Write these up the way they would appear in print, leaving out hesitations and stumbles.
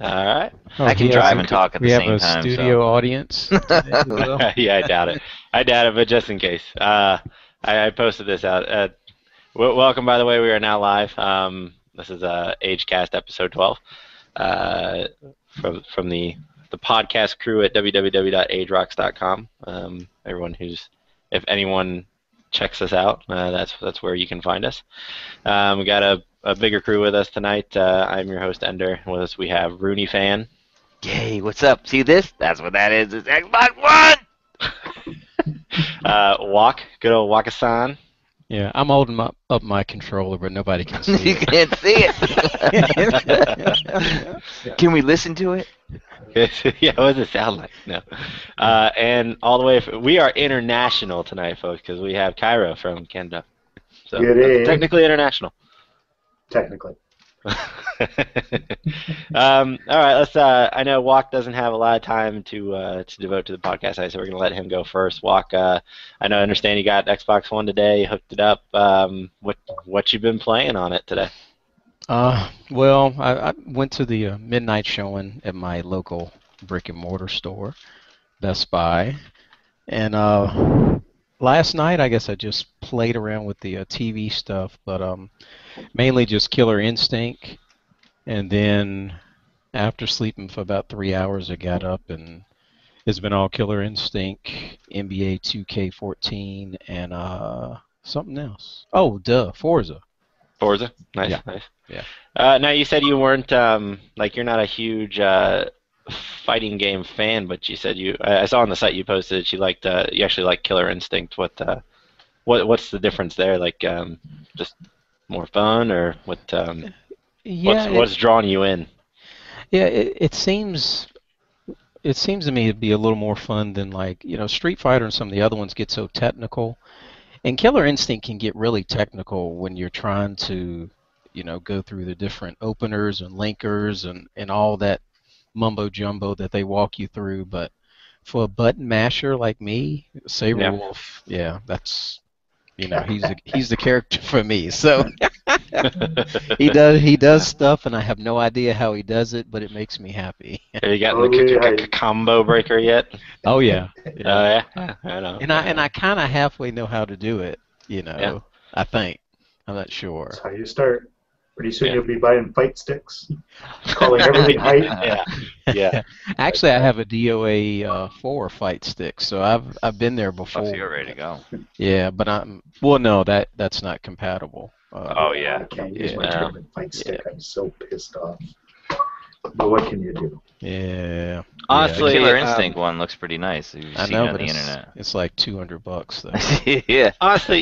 All right. Oh, I can drive and talk at the we have same a time. studio audience today as well. Yeah, I doubt it. I doubt it, but just in case. I posted this out. Welcome, by the way. We are now live. This is AGECast episode 12 uh, from the podcast crew at www.agerocks.com. Everyone if anyone checks us out, that's where you can find us. We got a bigger crew with us tonight. I'm your host, Ender. With us, we have Rooney fan. Yay, what's up? See this? That's what that is. It's Xbox One! Good old Wokisan. Yeah, I'm holding up my controller, but nobody can see You it. can't see it. Can we listen to it? Yeah, what does it sound like? No. And all the way, we are international tonight, folks, because we have Kiroh from Canada. So that's technically international. Technically. All right, let's. I know Walk doesn't have a lot of time to devote to the podcast, so we're gonna let him go first. Walk, I understand you got Xbox One today, hooked it up. What you been playing on it today? Well, I went to the midnight showing at my local brick and mortar store, Best Buy, and last night I guess I just played around with the TV stuff, but mainly just Killer Instinct. And then after sleeping for about 3 hours, I got up and it's been all Killer Instinct, NBA 2K14, and something else. Oh, Forza. Forza, nice, Yeah. nice. Yeah. Now you said you weren't like you're not a huge fighting game fan, but you said I saw on the site you posted that you actually like Killer Instinct. What's the difference there? Like just more fun, or Yeah, what's drawing you in? yeah. It seems to me to be a little more fun than Street Fighter and some of the other ones get so technical, and Killer Instinct can get really technical when you're trying to go through the different openers and linkers and all that mumbo jumbo that they walk you through. But for a button masher like me, Saber Wolf, yeah, that's he's the character for me. So he does stuff, and I have no idea how he does it, but it makes me happy. Have you gotten the combo breaker yet? Oh yeah. Yeah, I know. And I kind of halfway know how to do it. I think. I'm not sure. That's how you start. Pretty soon you'll be buying fight sticks, calling everything height. Yeah. Actually, I have a DOA 4 fight stick, so I've been there before. Oh, so you're ready to go. Yeah, but no, that's not compatible. Oh yeah. I can't use my tournament fight stick. I'm so pissed off. But what can you do? Yeah. Honestly, the Killer Instinct one looks pretty nice. I know, on but the internet. It's like $200 though. Yeah. Honestly,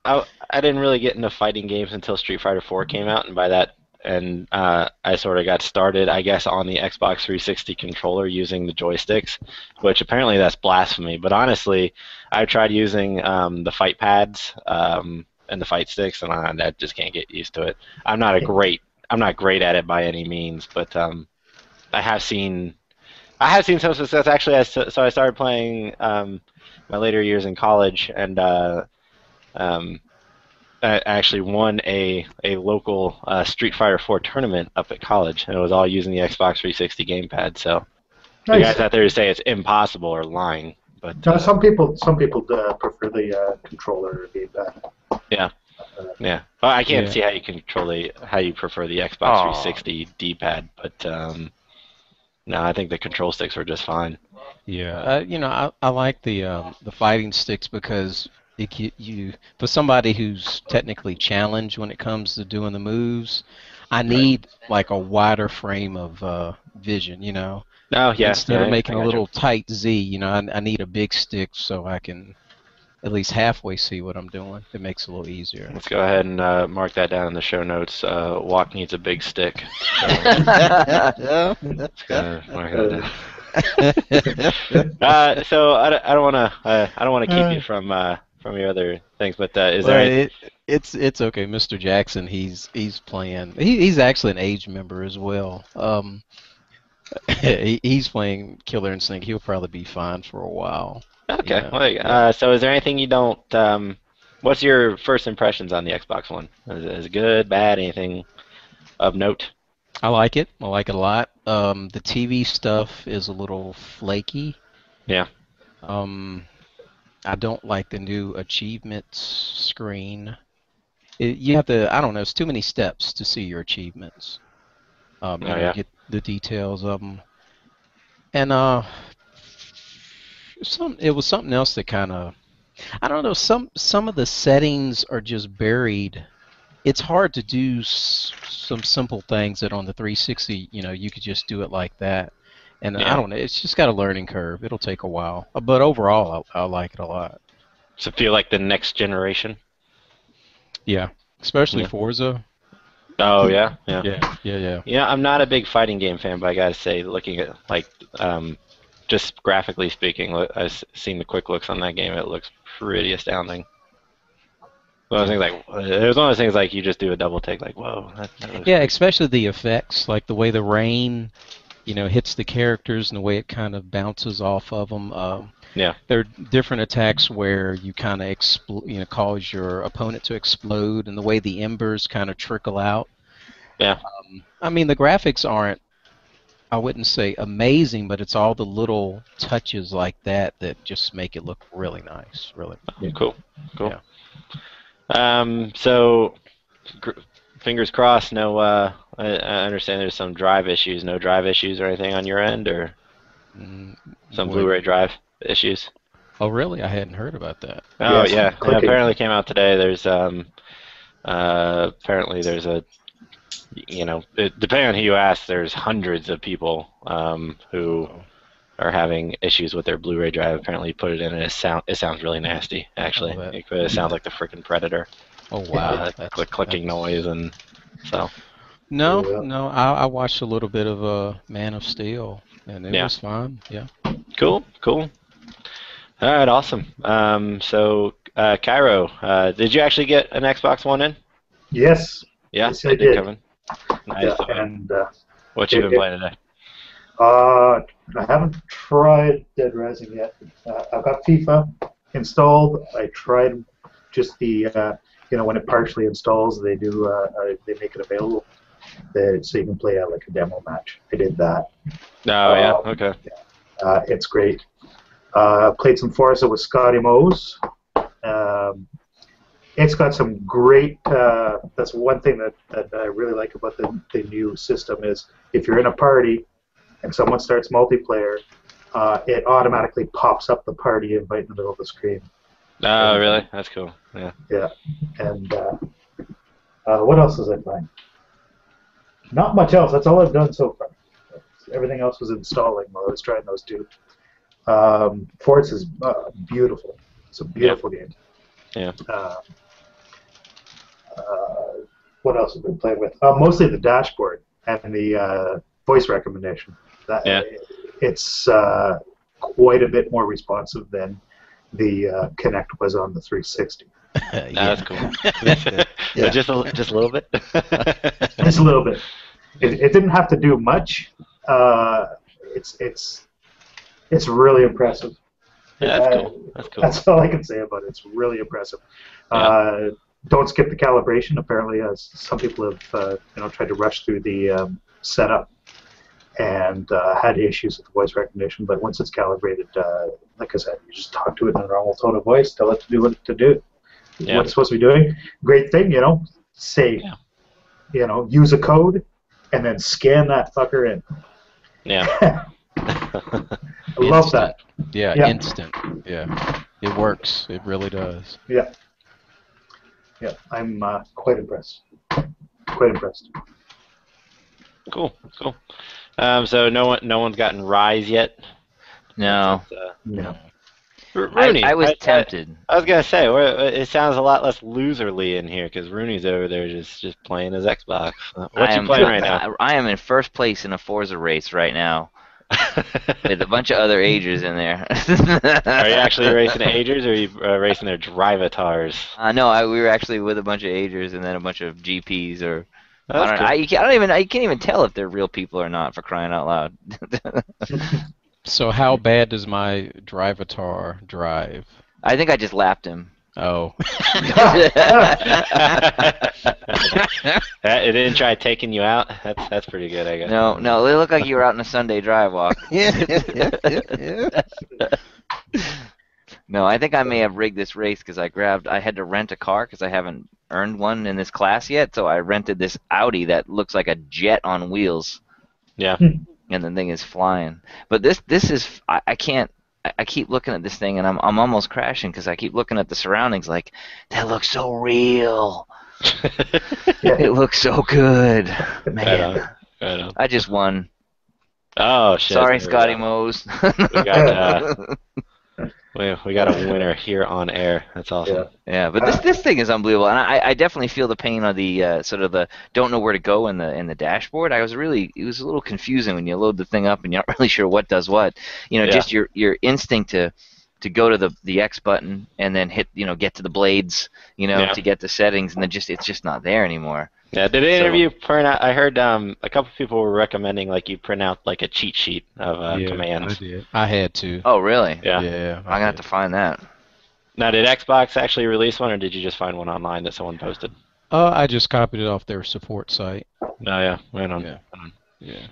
I didn't really get into fighting games until Street Fighter 4 came out, and by that, I sort of got started, I guess, on the Xbox 360 controller using the joysticks, which apparently that's blasphemy. But honestly, I've tried using the fight pads and the fight sticks, and I just can't get used to it. I'm not great at it by any means, but I have seen some success. Actually, so I started playing my later years in college, and I actually won a local Street Fighter 4 tournament up at college, and it was all using the Xbox 360 gamepad. So, Nice. you guys out there who say it's impossible are lying. But No, some people prefer the controller or gamepad. yeah. Well, I can't see how you how you prefer the Xbox 360 D-pad, but no, I think the control sticks were just fine. Yeah, I like the fighting sticks because for somebody who's technically challenged when it comes to doing the moves, I need like a wider frame of vision. Oh yeah. Instead of making a little tight Z, I need a big stick so I can at least halfway see what I'm doing. It makes it a little easier. Let's go ahead and mark that down in the show notes. Walk needs a big stick. So, mark that down. So I don't want to keep you from your other things, but is there? It's okay, Mr. Jackson. He's playing. He's actually an age member as well. He's playing Killer Instinct. He'll probably be fine for a while. Okay. Well, so is there anything you don't? What's your first impressions on the Xbox One? Is it good, bad, anything of note? I like it. I like it a lot. The TV stuff is a little flaky. Yeah. Um, I don't like the new achievements screen. You have to, I don't know, it's too many steps to see your achievements. Oh To yeah. get the details of them. And it was something else that kind of, I don't know, some of the settings are just buried. It's hard to do some simple things that on the 360, you could just do it like that. And I Yeah. don't know, it's just got a learning curve. It'll take a while, but overall, I like it a lot. So feel like the next generation. Yeah, especially Yeah. Forza. Oh yeah. Yeah. Yeah. Yeah, I'm not a big fighting game fan, but I gotta say, looking at like just graphically speaking, I've seen the quick looks on that game. It looks pretty astounding. One of those things like it was one of those things like you just do a double take, like whoa, that looks Yeah, pretty. especially the effects, like the way the rain, hits the characters and the way it kind of bounces off of them. Yeah, There are different attacks where you kind of cause your opponent to explode, and the way the embers kind of trickle out. yeah, I mean, the graphics aren't, I wouldn't say amazing, but it's all the little touches like that that just make it look really nice. Really. cool, cool. Yeah. So gr- fingers crossed. No, I understand there's some drive issues. No drive issues or anything on your end, or Mm, some what? Blu-ray drive issues. Oh, really? I hadn't heard about that. Oh Yes, yeah, clicking. apparently came out today. There's apparently there's a depending on who you ask, there's hundreds of people who Oh, are having issues with their Blu-ray drive. Apparently, you put it in and it sounds really nasty. Actually, that. it sounds like the freaking Predator. Oh, wow. Clicking noise and so No, Yeah. no. I watched a little bit of Man of Steel, and it yeah, was fun. Yeah. cool. All right, awesome. So Kiroh, did you actually get an Xbox One in? Yes. Yeah, Yes, they I did did. come in. Nice. Yeah, and What you been playing today? I haven't tried Dead Rising yet. I've got FIFA installed. I tried just the when it partially installs, they make it available so you can play like a demo match. I did that. Oh yeah, okay. It's great. Played some Forza with Scotty Mose. It's got some great. That's one thing that I really like about the new system is if you're in a party and someone starts multiplayer, it automatically pops up the party invite in the middle of the screen. Oh really? That's cool. Yeah. Yeah. And what else was I playing? Not much else. That's all I've done so far. Everything else was installing while I was trying those two. Forza is beautiful. It's a beautiful game. Yeah. What else have I been playing with? Mostly the dashboard and the voice recommendation. It's quite a bit more responsive than the Kinect was on the 360. Yeah. That's cool. Yeah. Just a little bit. Just a little bit. It didn't have to do much. It's really impressive. Yeah, that's cool. That's cool. That's all I can say about it. It's really impressive. Yeah. Don't skip the calibration. Apparently, some people have tried to rush through the setup and had issues with the voice recognition. But once it's calibrated, like I said, you just talk to it in a normal tone of voice, tell it to do what to do, what it's supposed to be doing. Great thing, say, use a code, and then scan that fucker in. Yeah. I love that. Yeah, instant. Yeah, it works. It really does. Yeah. Yeah, I'm quite impressed. Quite impressed. Cool. So no one's gotten Rise yet. No. No. Rooney, I was tempted. I was gonna say it sounds a lot less loserly in here because Rooney's over there just playing his Xbox. What you playing right now? I am in first place in a Forza race right now with a bunch of other agers in there. Are you actually racing agers or are you racing their drivatars? No, we were actually with a bunch of agers and then a bunch of GPs or. That's I can't even tell if they're real people or not, for crying out loud. So how bad does my drivatar drive? I think I just lapped him. Oh. It didn't try taking you out. That's pretty good, I guess. No, no, it looked like you were out on a Sunday drive walk. No, I think I may have rigged this race because I had to rent a car because I haven't earned one in this class yet, so I rented this Audi that looks like a jet on wheels, Yeah. and the thing is flying. But this is, I can't, I keep looking at this thing and I'm almost crashing because I keep looking at the surroundings like, that looks so real. It looks so good. Man, Right on. I just won. Oh, shit. Sorry, There we Scotty go. Mose. We got a winner here on air. That's awesome. Yeah, but this thing is unbelievable, and I definitely feel the pain of the sort of the don't know where to go in the dashboard. It was a little confusing when you load the thing up and you're not really sure what does what. Just your instinct to go to the X button and then hit get to the blades to get the settings, and then it's just not there anymore. Yeah, did the interview print out? I heard a couple people were recommending like you print out like a cheat sheet of commands. I did. I had to. Oh, really? Yeah. Yeah. I'm gonna have to find that. Now, did Xbox actually release one, or did you just find one online that someone posted? I just copied it off their support site. Oh yeah, right on. Yeah. Yeah.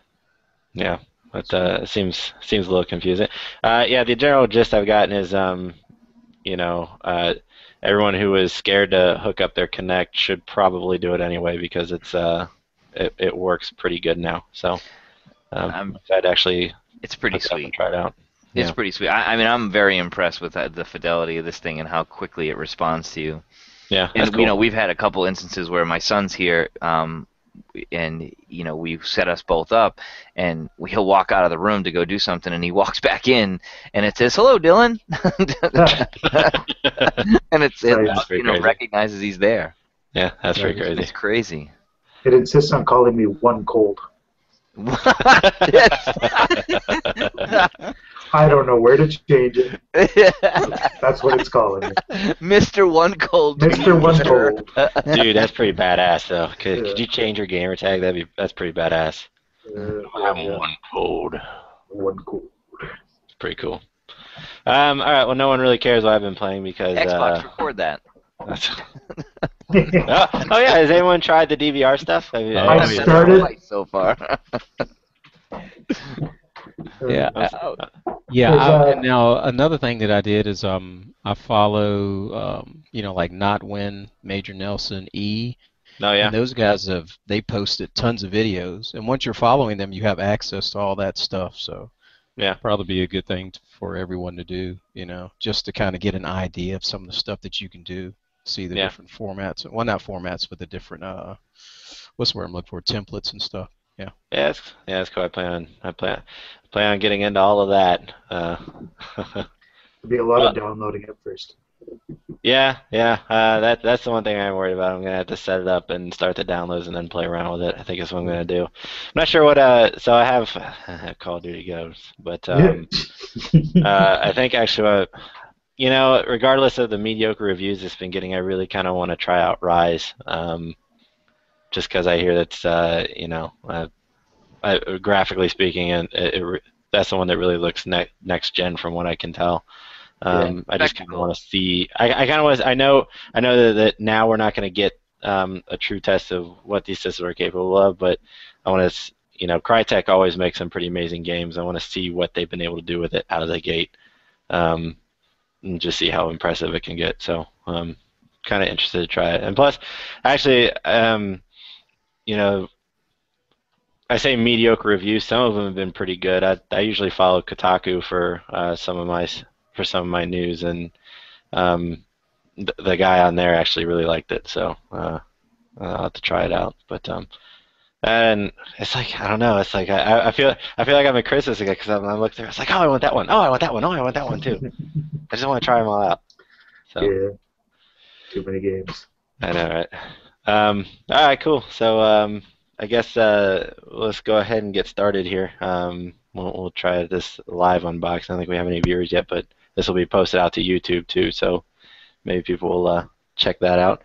Yeah, but it seems a little confusing. The general gist I've gotten is everyone who is scared to hook up their Kinect should probably do it anyway because it works pretty good now. So I'd actually it's pretty sweet. Try it out. It's pretty sweet. I mean, I'm very impressed with the fidelity of this thing and how quickly it responds to you. Yeah, and cool. We've had a couple instances where my son's here, and we've set us both up, and he'll walk out of the room to go do something, and he walks back in, and it says, "Hello, Dylan," and it recognizes he's there. Yeah, that's pretty crazy. It's crazy. It insists on calling me one cold. I don't know where to change it. That's what it's calling me. Mr. One Cold. Mr. One Cold. Dude, that's pretty badass though. Could you change your gamer tag? That's pretty badass. I'm one cold. One cold. It's pretty cool. All right. Well, no one really cares what I've been playing because Xbox record that. Oh yeah, has anyone tried the DVR stuff? I started so far. Now another thing that I did is I follow like Not Win, Major Nelson, E. Oh yeah. And those guys they posted tons of videos, and once you're following them, you have access to all that stuff. So yeah, probably be a good thing for everyone to do. Just to kind of get an idea of some of the stuff that you can do. See the different formats. Well, not formats, but the different what's the word I'm looking for? Templates and stuff. Yeah. Yeah, it's cool. I plan on getting into all of that. There'll be a lot of downloading at first. Yeah. That's the one thing I'm worried about. I'm gonna have to set it up and start the downloads and then play around with it. I think that's what I'm gonna do. I'm not sure what. So I have Call of Duty Ghosts, but I think actually. Regardless of the mediocre reviews it's been getting, I really kind of want to try out Rise, just because I hear that's, graphically speaking, and that's the one that really looks next gen from what I can tell. I just kind of want to see. I kind of was. I know that now we're not going to get a true test of what these systems are capable of, but I want to. Crytek always makes some pretty amazing games. I want to see what they've been able to do with it out of the gate. And just see how impressive it can get. So I'm kind of interested to try it. And plus, actually, I say mediocre reviews. Some of them have been pretty good. I usually follow Kotaku for some of my news, and the guy on there actually really liked it. So I'll have to try it out. But and it's like I don't know. It's like I feel like I'm a crisis again because I look there. It's like, oh, I want that one. Oh, I want that one. Oh, I want that one too. I just want to try them all out. So. Yeah. Too many games. I know, right? All right, cool. So I guess let's go ahead and get started here. We'll try this live unbox. I don't think we have any viewers yet, but this will be posted out to YouTube too, so maybe people will check that out.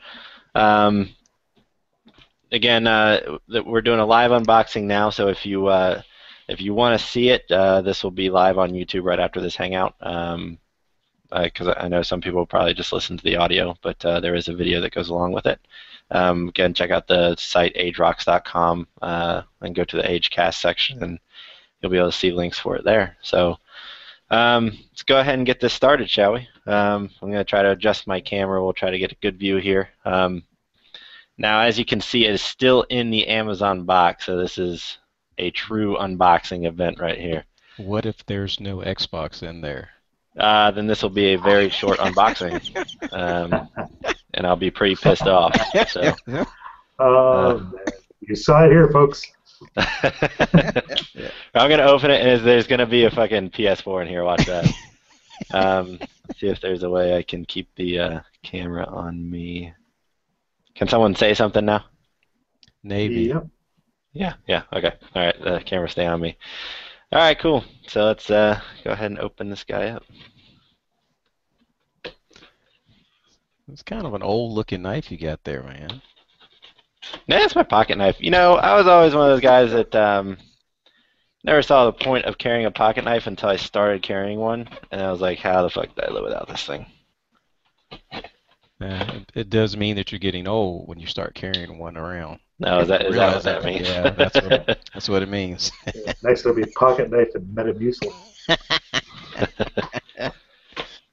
Again, we're doing a live unboxing now, so if you want to see it, this will be live on YouTube right after this hangout. because I know some people probably just listen to the audio, but there is a video that goes along with it. Again, check out the site agerocks.com and go to the AGECast section, and you'll be able to see links for it there. So let's go ahead and get this started, shall we? I'm going to try to adjust my camera. We'll try to get a good view here. Now, as you can see, it is still in the Amazon box, so this is a true unboxing event right here. What if there's no Xbox in there? Then this will be a very short unboxing, and I'll be pretty pissed off. So. Man. You saw it here, folks. Yeah. I'm going to open it, and there's going to be a fucking PS4 in here. Watch that. Let's see if there's a way I can keep the camera on me. Can someone say something now? Navy. Yep. Yeah, okay. All right, the camera stay on me. All right, cool. So let's go ahead and open this guy up. It's kind of an old-looking knife you got there, man. Yeah, it's my pocket knife. You know, I was always one of those guys that never saw the point of carrying a pocket knife until I started carrying one, and I was like, how the fuck do I live without this thing? It does mean that you're getting old when you start carrying one around. No, is that what that means? Yeah, that's what it means. Yeah, next it'll be pocket knife and Metamucil. All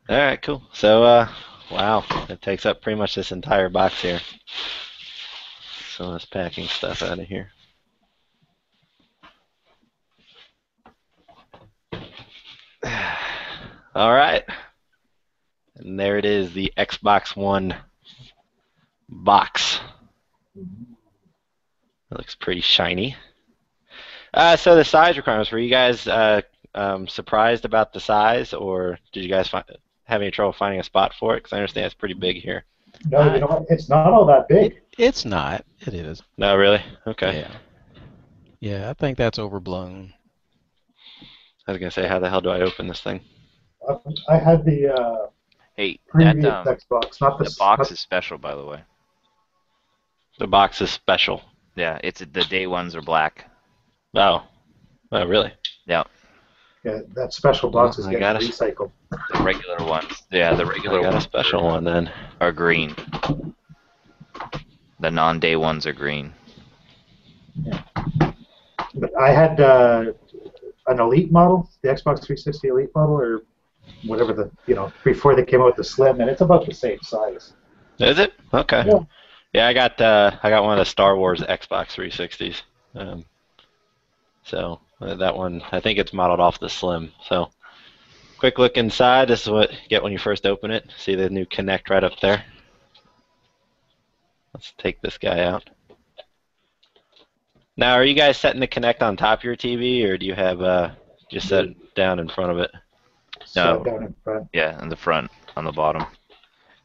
right, cool. So, wow, it takes up pretty much this entire box here. So let's packing stuff out of here. All right. And there it is, the Xbox One box. It looks pretty shiny. So the size requirements, were you guys surprised about the size, or did you guys have any trouble finding a spot for it? Because I understand it's pretty big here. No, you know what? It's not all that big. It's not. It is. No, really? Okay. Yeah. Yeah, I think that's overblown. I was going to say, how the hell do I open this thing? I had the Hey, previous that Xbox, not the box is special, by the way. The box is special. Yeah, it's the day ones are black. Oh. Oh, really? Yeah. Yeah, that special box is I getting got it. recycled. The regular ones. Yeah, the regular I got a ones special one then. are green. The non-day ones are green. But I had an Elite model, the Xbox 360 Elite model, or whatever before they came out with the Slim, and it's about the same size. Is it? Okay. Yeah. Yeah, I got one of the Star Wars Xbox 360s. So that one, I think it's modeled off the Slim. So quick look inside. This is what you get when you first open it. See the new Kinect right up there. Let's take this guy out. Now, are you guys setting the Kinect on top of your TV, or do you have just set it down in front of it? No. Down in front. Yeah, in the front, on the bottom.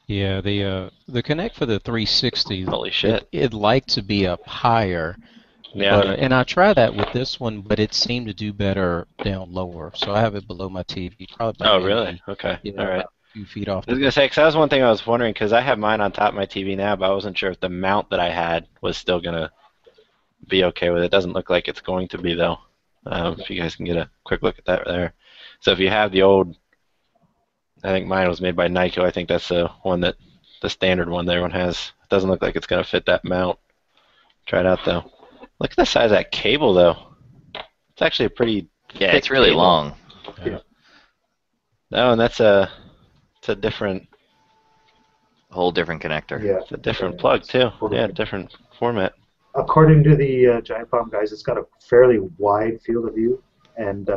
Yeah, the Kinect for the 360. Holy shit. It'd like to be up higher. Yeah. But, and I tried that with this one, but it seemed to do better down lower. So I have it below my TV. Probably Oh, really? Okay. Yeah, All right. about a few feet off. I was going to say, because that was one thing I was wondering, because I have mine on top of my TV now, but I wasn't sure if the mount that I had was still going to be okay with it. Doesn't look like it's going to be, though. If you guys can get a quick look at that there. So if you have the old, I think mine was made by Nyko. I think that's the one that, the standard one that everyone has. It doesn't look like it's going to fit that mount. Try it out, though. Look at the size of that cable, though. It's actually a pretty Yeah, thick it's really cable. long. Yeah. No, and it's a different, Whole different connector. Yeah. it's a different plug too. Yeah, different format. According to the Giant Bomb guys, it's got a fairly wide field of view, and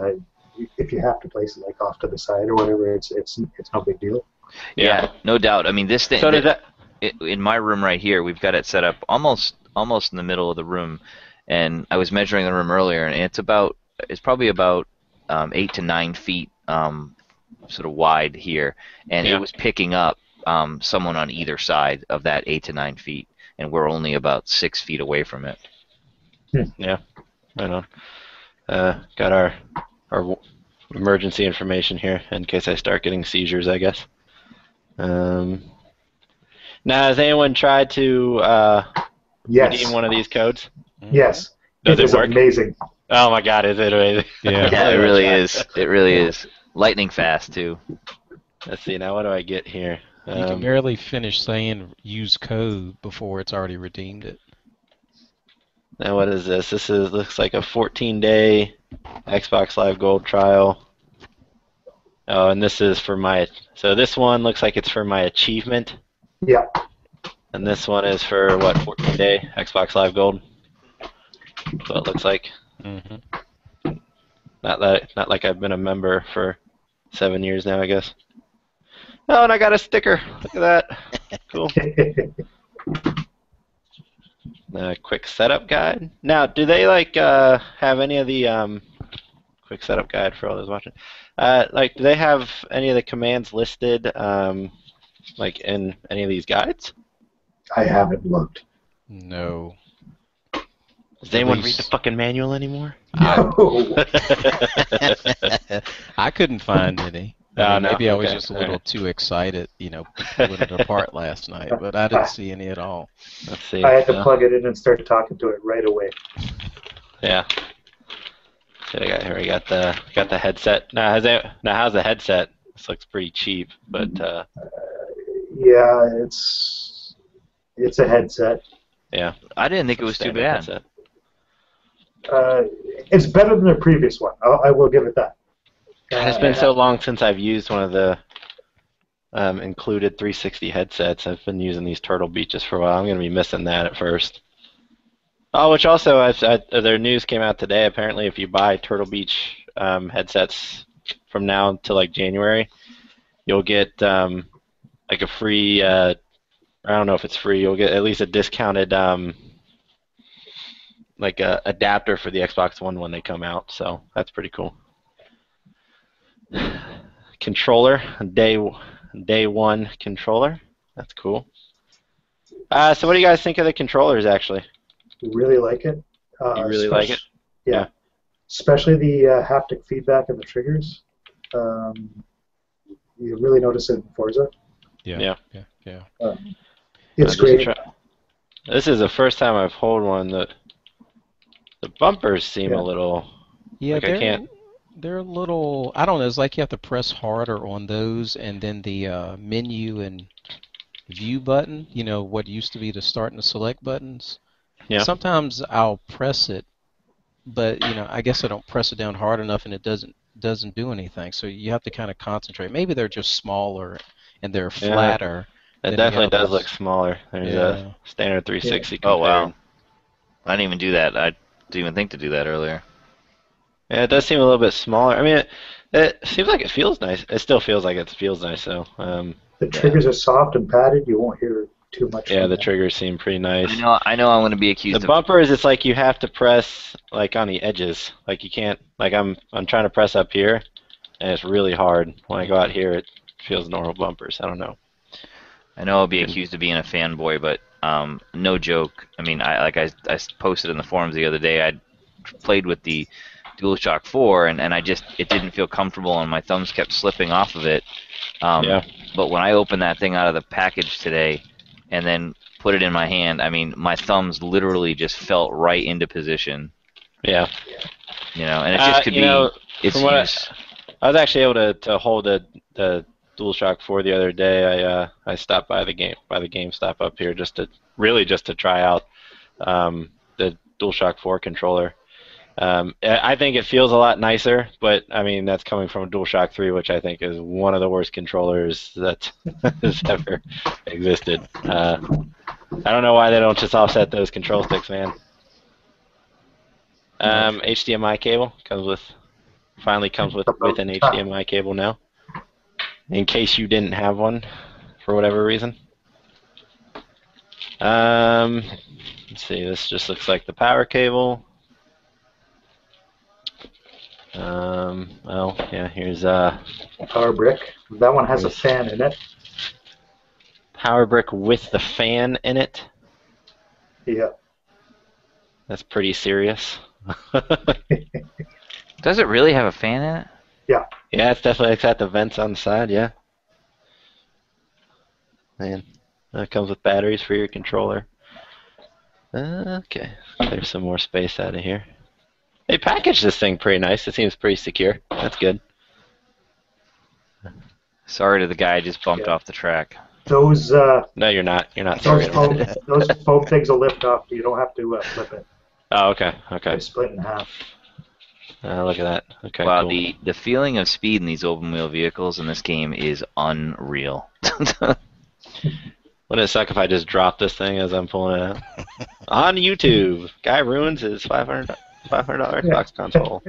if you have to place it like off to the side or whatever, it's no big deal. Yeah, no doubt. I mean, this thing. So did that. In my room right here, we've got it set up almost in the middle of the room, and I was measuring the room earlier, and it's probably about 8 to 9 feet sort of wide here, and Yeah. it was picking up someone on either side of that 8 to 9 feet, and we're only about 6 feet away from it. Yeah, right on. Got our emergency information here in case I start getting seizures, I guess. Now, has anyone tried to Yes. redeem one of these codes? Yes. Does it is work? amazing. Oh my God, is it amazing? Yeah. Yeah, it really is. It really is. Lightning fast too. Let's see, now what do I get here? You can barely finish saying use code before it's already redeemed it. Now what is this? This looks like a 14-day Xbox Live Gold trial. Oh, and this is for so this one looks like it's for my achievement. Yeah. And this one is for what, 14-day Xbox Live Gold? That's what it looks like. Mm-hmm. Not like I've been a member for 7 years now, I guess. Oh, and I got a sticker. Look at that. Cool. Quick setup guide. Now, do they have any of the quick setup guide for all those watching? Do they have any of the commands listed like in any of these guides? I haven't looked. No. Does anyone read the fucking manual anymore? No. I couldn't find any. Maybe I was just a little too excited, pulling it apart last night, but I didn't see any at all. Let's see. I had to plug it in and start talking to it right away. Yeah. So we got the headset. Now how's the headset? This looks pretty cheap, but yeah, it's a headset. Yeah. I didn't think it was too bad. Headset. It's better than the previous one. I will give it that. It's been so long since I've used one of the included 360 headsets. I've been using these Turtle Beaches for a while. I'm going to be missing that at first. Oh, which also, their news came out today. Apparently, if you buy Turtle Beach headsets from now until like January, you'll get like a free, I don't know if it's free, you'll get at least a discounted like a adapter for the Xbox One when they come out. So that's pretty cool. Controller, day one controller. That's cool. So what do you guys think of the controllers, actually? Really like it. You really like it? Yeah. Especially the haptic feedback and the triggers. You really notice it in Forza. Yeah. It's great. This is the first time I've held one that the bumpers seem a little. Yeah, like I can't. They're a little, I don't know, it's like you have to press harder on those, and then the menu and view button, what used to be the start and the select buttons. Yeah. Sometimes I'll press it, but I guess I don't press it down hard enough and it doesn't do anything. So you have to kind of concentrate. Maybe they're just smaller and they're flatter. It definitely does look smaller. There's a standard 360 compared. Oh, wow. I didn't even do that. I didn't even think to do that earlier. Yeah, it does seem a little bit smaller. I mean, it seems like it feels nice. It still feels like it feels nice, though. The triggers are soft and padded. You won't hear too much. Yeah, the triggers seem pretty nice. I know I'm going to be accused the bumpers, it's like you have to press like on the edges. Like you can't, like I'm trying to press up here, and it's really hard. When I go out here, it feels normal bumpers. I don't know. I know I'll be accused of being a fanboy, but no joke. I mean, I posted in the forums the other day, I played with the DualShock 4, and it didn't feel comfortable, and my thumbs kept slipping off of it. But when I opened that thing out of the package today and then put it in my hand, I mean, my thumbs literally just felt right into position. Yeah. And it just could be its use. I was actually able to hold the DualShock 4 the other day. I stopped by the GameStop up here just to try out the DualShock 4 controller. I think it feels a lot nicer, but I mean that's coming from a DualShock 3, which I think is one of the worst controllers that has ever existed. I don't know why they don't just offset those control sticks, man. HDMI cable finally comes with an HDMI cable now. In case you didn't have one for whatever reason. Let's see. This just looks like the power cable. Here's power brick. That one has a fan in it. Power brick with the fan in it. Yeah. That's pretty serious. Does it really have a fan in it? Yeah. Yeah, it's got the vents on the side. Yeah. Man, that comes with batteries for your controller. Okay, there's some more space out of here. They packaged this thing pretty nice. It seems pretty secure. That's good. Sorry to the guy I just bumped off the track. Those No, you're not. You're not sorry. Those foam things will lift off. You don't have to flip it. Oh, okay. Okay. They split in half. Look at that. Okay. Wow, cool. the feeling of speed in these open wheel vehicles in this game is unreal. Wouldn't it suck if I just dropped this thing as I'm pulling it out? On YouTube, guy ruins his $500 Xbox console.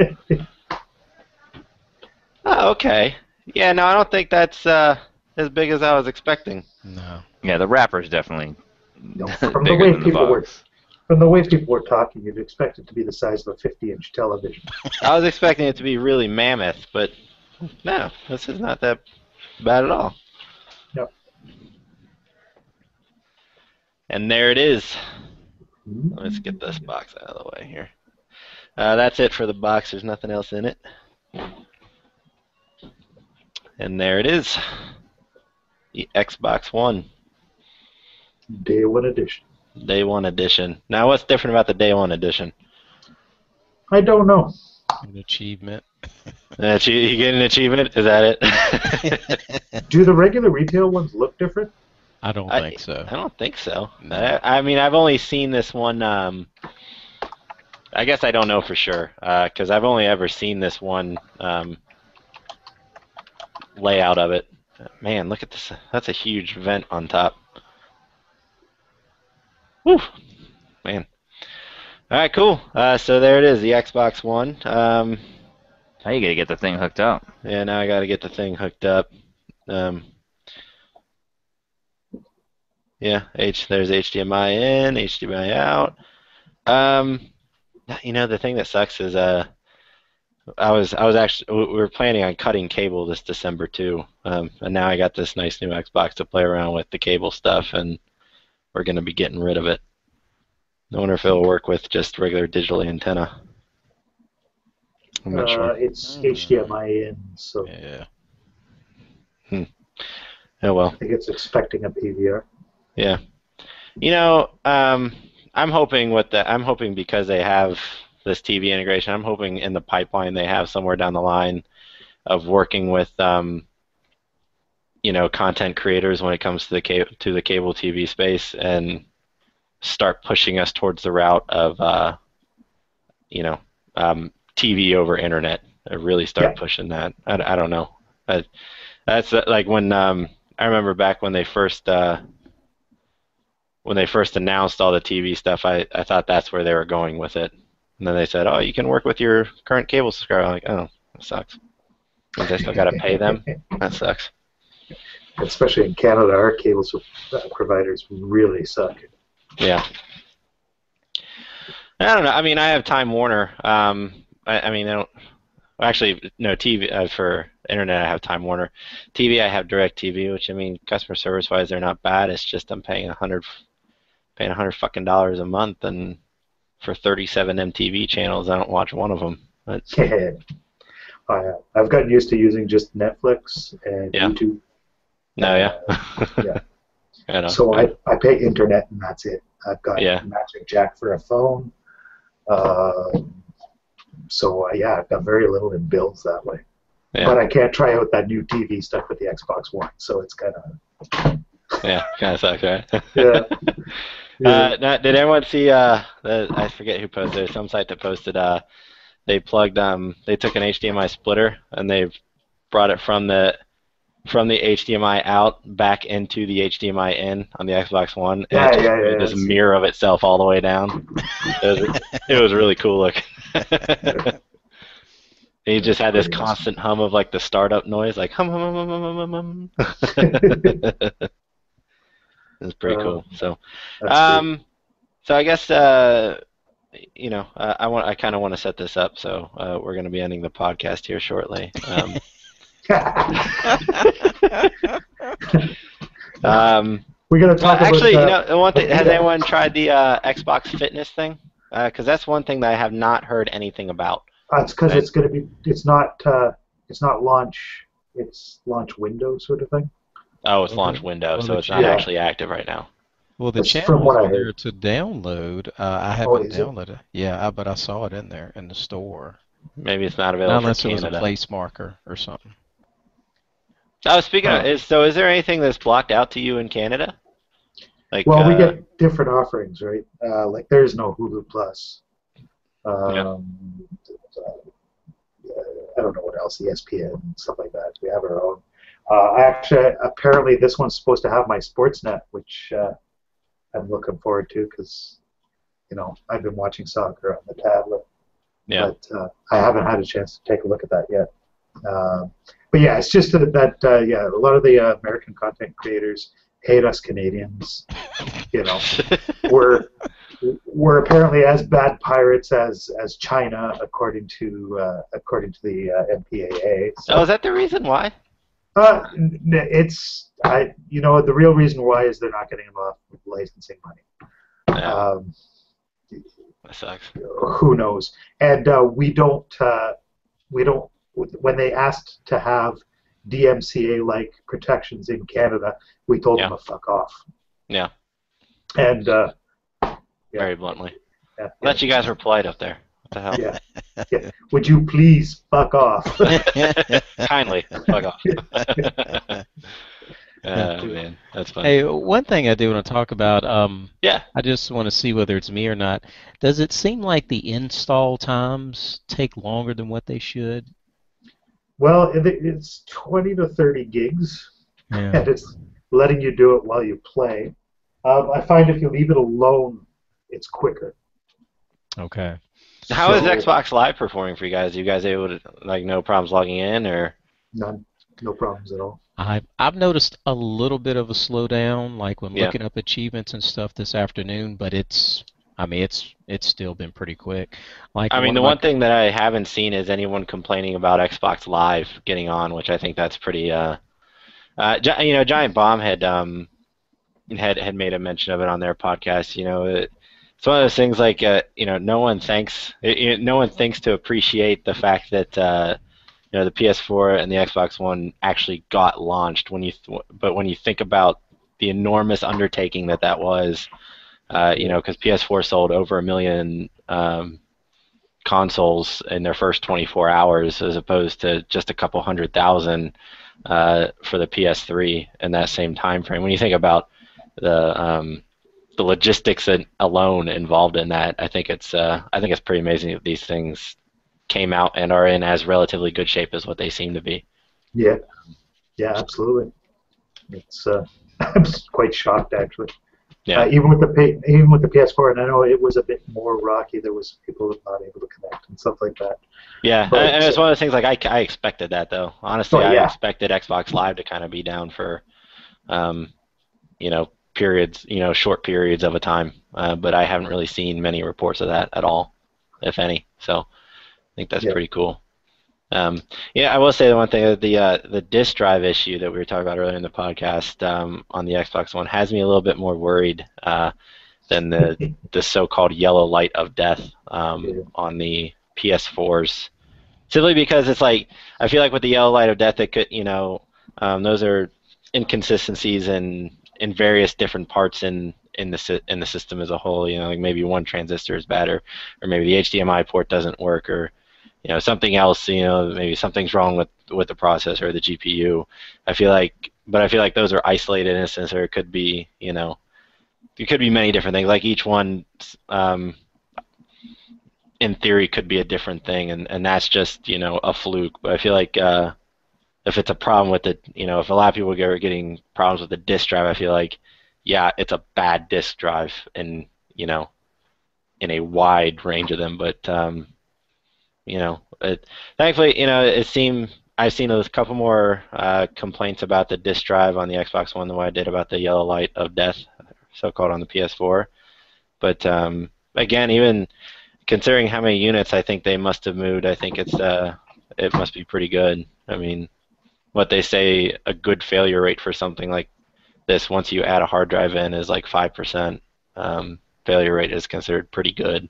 Oh, okay. Yeah, no, I don't think that's as big as I was expecting. No. Yeah, the wrapper's definitely From the bigger way than the box. From the way people were talking, you'd expect it to be the size of a 50-inch television. I was expecting it to be really mammoth, but no, this is not that bad at all. Yep. And there it is. Let's get this box out of the way here. That's it for the box. There's nothing else in it. And there it is. The Xbox One. Day 1 edition. Day 1 edition. Now, what's different about the Day 1 edition? I don't know. An achievement. You get an achievement? Is that it? Do the regular retail ones look different? I don't think so. I don't think so. No. I mean, I've only seen this one. I guess I don't know for sure because I've only ever seen this one layout of it. Man, look at this. That's a huge vent on top. Whew. Man. All right, cool. So there it is, the Xbox One. Now you gotta get the thing hooked up. Yeah, now I got to get the thing hooked up. Yeah, there's HDMI in, HDMI out. You know, the thing that sucks is I was actually we were planning on cutting cable this December too, and now I got this nice new Xbox to play around with the cable stuff, and we're gonna be getting rid of it. I wonder if it'll work with just regular digital antenna. I'm not sure. It's HDMI in, so Yeah. Oh well. I think it's expecting a PVR. Yeah. You know, I'm hoping because they have this TV integration, I'm hoping in the pipeline they have somewhere down the line of working with you know, content creators when it comes to the cable TV space and start pushing us towards the route of you know, TV over internet. Really start pushing that. I don't know. That's like when I remember back when they first announced all the TV stuff, I thought that's where they were going with it. And then they said, oh, you can work with your current cable subscriber. I'm like, oh, that sucks. Means I still got to pay them? That sucks. Especially in Canada, our cable providers really suck. Yeah. I don't know. I mean, I have Time Warner. I mean, I don't... Actually, no, TV for internet I have Time Warner. TV I have DirecTV, which I mean, customer service wise they're not bad. It's just I'm paying $100 fucking dollars a month, and for 37 MTV channels I don't watch one of them. But... I've gotten used to using just Netflix and YouTube. No, yeah. Yeah. So I pay internet and that's it. I've got a matching jack for a phone. So I've got very little in bills that way. Yeah. But I can't try out that new TV stuff with the Xbox One, so it's kind of... Yeah, kind of sucks, right? Yeah. Now, did anyone see, I forget who posted it, some site that posted, they plugged, they took an HDMI splitter and they brought it from the HDMI out back into the HDMI in on the Xbox One, and it just mirror of itself all the way down. It was really cool looking. He just had this constant hum of like the startup noise, like hum hum hum hum hum hum hum. It's pretty cool. So, so I guess you know, I kind of want to set this up. So we're going to be ending the podcast here shortly. We're going to talk actually, about... you know, one thing, has anyone tried the Xbox Fitness thing? Because that's one thing that I have not heard anything about. It's because it's going to be. It's not launch. It's launch window sort of thing. Oh, it's launch window, so it's not actually active right now. Well, the channel is there to download. I haven't downloaded it. Yeah, but I saw it in there in the store. Maybe it's not available unless for it was Canada. A place marker or something. Oh, speaking of, is there anything that's blocked out to you in Canada? Like, well, we get different offerings, right? Like there's no Hulu Plus. yeah. I don't know what else, ESPN, stuff like that. We have our own. Actually, apparently this one's supposed to have my Sportsnet, which I'm looking forward to because, I've been watching soccer on the tablet, Yeah. but I haven't had a chance to take a look at that yet. But yeah, it's just that a lot of the American content creators hate us Canadians. We're apparently as bad pirates as China, according to the MPAA. So, Oh, is that the reason why? the real reason why is they're not getting enough licensing money. Yeah. That sucks. Who knows? And we don't. When they asked to have DMCA-like protections in Canada, we told them to fuck off. Yeah. And very bluntly. Yeah, I thought you guys were polite up there. What the hell? Yeah. Would you please fuck off? Kindly fuck off. Man, that's funny. Hey, one thing I do want to talk about, yeah. I just want to see whether it's me or not. Does it seem like the install times take longer than what they should? Well, it's 20 to 30 gigs, Yeah. and it's letting you do it while you play. I find if you leave it alone, it's quicker. Okay. How is Xbox Live performing for you guys? Are you guys able to, no problems logging in, or? None. No problems at all. I've noticed a little bit of a slowdown, like when looking up achievements and stuff this afternoon, but it's still been pretty quick. The one thing that I haven't seen is anyone complaining about Xbox Live getting on, which I think that's pretty. Giant Bomb had made a mention of it on their podcast. It's one of those things like no one thinks to appreciate the fact that the PS4 and the Xbox One actually got launched. But when you think about the enormous undertaking that was, because PS4 sold over 1 million consoles in their first 24 hours, as opposed to just a couple 100,000 for the PS3 in that same time frame. When you think about the logistics alone involved in that, I think it's pretty amazing that these things came out and are in as relatively good shape as what they seem to be. Yeah, absolutely. It's I'm quite shocked actually. Yeah. Even with the PS4, and I know it was a bit more rocky. There was people not able to connect and stuff like that. Yeah, but, and it's one of those things like I expected that though. Honestly, I expected Xbox Live to kind of be down for, periods, short periods of a time. But I haven't really seen many reports of that at all, if any. So I think that's pretty cool. I will say the one thing that the disk drive issue that we were talking about earlier in the podcast on the Xbox One has me a little bit more worried than the so-called yellow light of death on the PS4s. Simply because it's like I feel like with the yellow light of death, it could those are inconsistencies in various different parts in the system as a whole. Like maybe one transistor is bad, or maybe the HDMI port doesn't work, or something else, maybe something's wrong with the processor or the GPU. I feel like those are isolated instances, or it could be, it could be many different things. Like each one, in theory, could be a different thing, and that's just, a fluke. But I feel like if it's a problem with it, if a lot of people are getting problems with the disk drive, I feel like, it's a bad disk drive in a wide range of them. But thankfully, I've seen a couple more complaints about the disk drive on the Xbox One than what I did about the yellow light of death, so-called, on the PS4. But again, even considering how many units I think they must have moved, I think it must be pretty good. I mean, what they say a good failure rate for something like this, once you add a hard drive in, is like 5%. Failure rate is considered pretty good.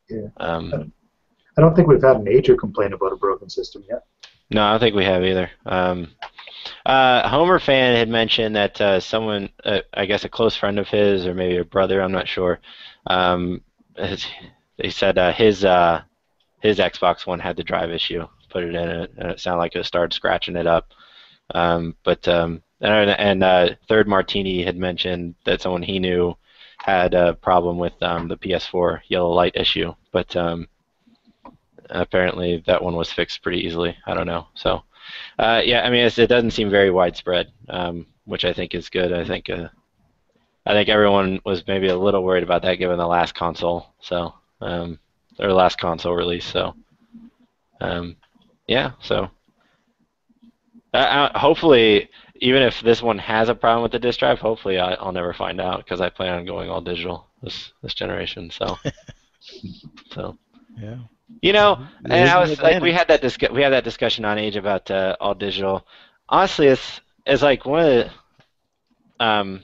Yeah. I don't think we've had a major complaint about a broken system yet. No, I don't think we have either. Homer Fan had mentioned that someone, I guess a close friend of his, or maybe a brother, I'm not sure, they said his Xbox One had the drive issue. Put it in it, and it sounded like it started scratching it up. Third Martini had mentioned that someone he knew had a problem with the PS4 yellow light issue, but apparently that one was fixed pretty easily. I don't know. So, yeah, I mean, it doesn't seem very widespread, which I think is good. I think everyone was maybe a little worried about that given the last console, so or last console release. So, yeah. So, hopefully, even if this one has a problem with the disk drive, hopefully I'll never find out because I plan on going all digital this generation. So, Yeah. You know, It and is I an was like, we advantage. had that discussion on Age about all digital. Honestly, it's like one of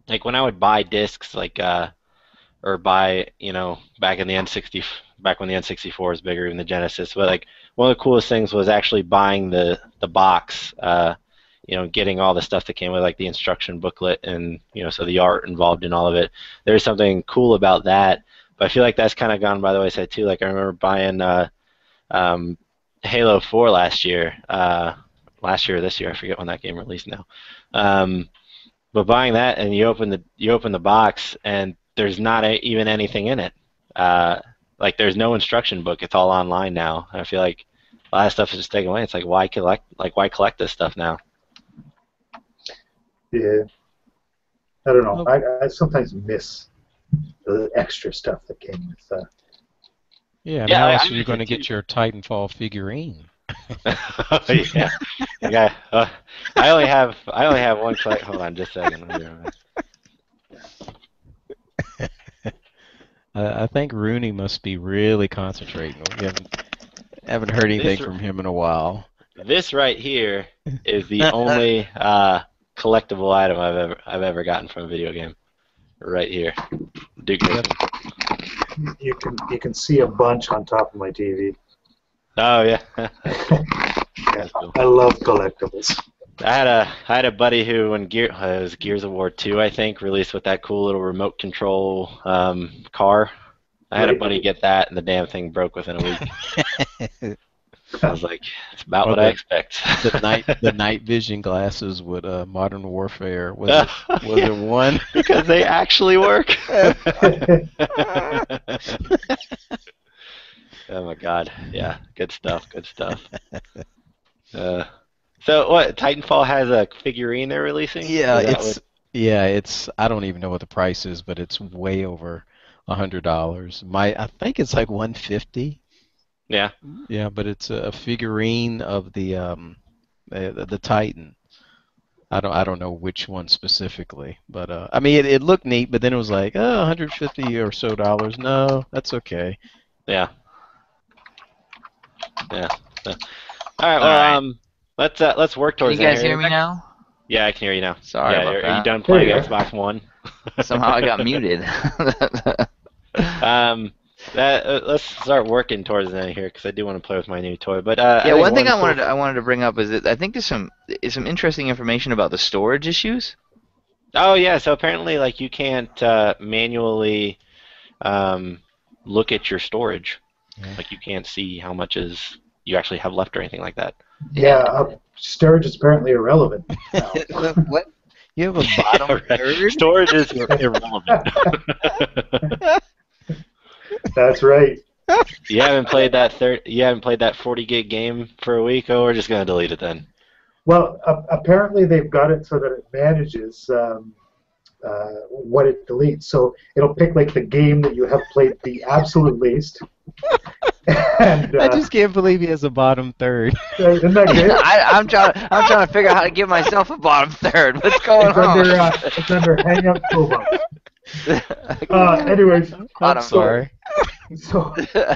like when I would buy discs, like or buy, back in the N60, back when the N64 was bigger than the Genesis. But like one of the coolest things was actually buying the box. Getting all the stuff that came with, like the instruction booklet and so the art involved in all of it. There's something cool about that. But I feel like that's kind of gone by the wayside too. Like I remember buying um, Halo 4 last year or this year. I forget when that game released now. But buying that and you open the box and there's not even anything in it. Like there's no instruction book. It's all online now. I feel like a lot of stuff is just taken away. It's like why collect this stuff now? Yeah. I don't know. I sometimes miss the extra stuff that came with that. Yeah, and Yeah, how I else are you miss going it to too. get your Titanfall figurine? Yeah. Okay. I only have one collect. Hold on, just a second. Let me remember. I think Rooney must be really concentrating. We haven't heard anything This from him in a while. this right here is the only collectible item I've ever gotten from a video game. Right here, Duke Nukem. You can see a bunch on top of my TV. Oh yeah. Yeah, Cool. I love collectibles. I had a buddy who, when it was Gears of War 2, I think, released with that cool little remote control car. I had a Right. buddy get that, and the damn thing broke within a week. I was like, it's about Or what I expect. the night vision glasses with Modern Warfare. Was it one? Because they actually work. Oh my God! Yeah, good stuff. Good stuff. So what? Titanfall has a figurine they're releasing? Yeah, Is that what? it's I don't even know what the price is, but it's way over $100. I think it's like 150. Yeah. Yeah, but it's a figurine of the Titan. I don't know which one specifically, but I mean it looked neat, but then it was like, 150 or so dollars. No, that's okay. Yeah. Yeah. So, all right. All right. Well, let's work Can you towards guys that hear here. me now? Yeah, I can hear you now. Sorry Yeah, about are you that. done There playing you go. Xbox One? Somehow I got muted. Let's start working towards the end here because I do want to play with my new toy. But Yeah, I think one thing cool I wanted to bring up is that I think there's some interesting information about the storage issues. Oh yeah, so apparently like you can't manually look at your storage. Yeah. Like you can't see how much you actually have left or anything like that. Yeah, storage is apparently irrelevant now. What? You have a Yeah, bottom right. third? Storage is irrelevant. That's right. You haven't played that 40 gig game for a week. Oh, we're just gonna delete it then. Well, apparently they've got it so that it manages what it deletes. So it'll pick like the game that you have played the absolute least. And, I just can't believe he has a bottom third. isn't that great? I'm trying to figure out how to give myself a bottom third. What's going on? It's under Hangout Toolbox. Anyways, I'm Bottom sorry. so